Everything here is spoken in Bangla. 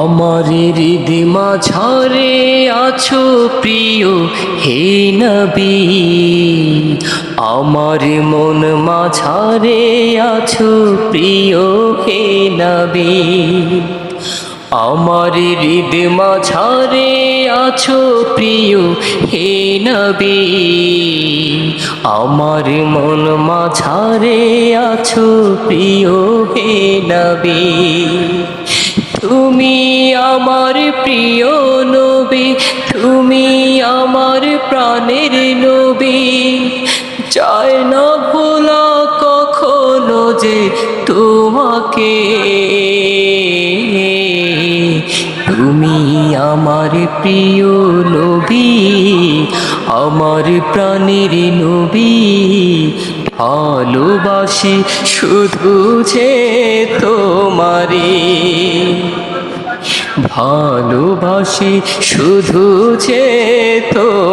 আমার হৃদয় মাঝারে আছো প্রিয় হে নবী, আমার মন মাঝারে আছো প্রিয় হে নবী। আমার হৃদয় মাঝারে আছো প্রিয় হে নবী, আমার মন মাঝারে আছো প্রিয় হে নবী। তুমি আমার প্রিয় নবী, তুমি আমার প্রাণের নবী, চাই না ভোলা কখনো যে তোমাকে। তুমি আমার প্রিয় নবী, আমার প্রাণের নবী, ভালোবাসি শুধু যে তোমারে, ভালোবাসি শুধু যে তোমারে।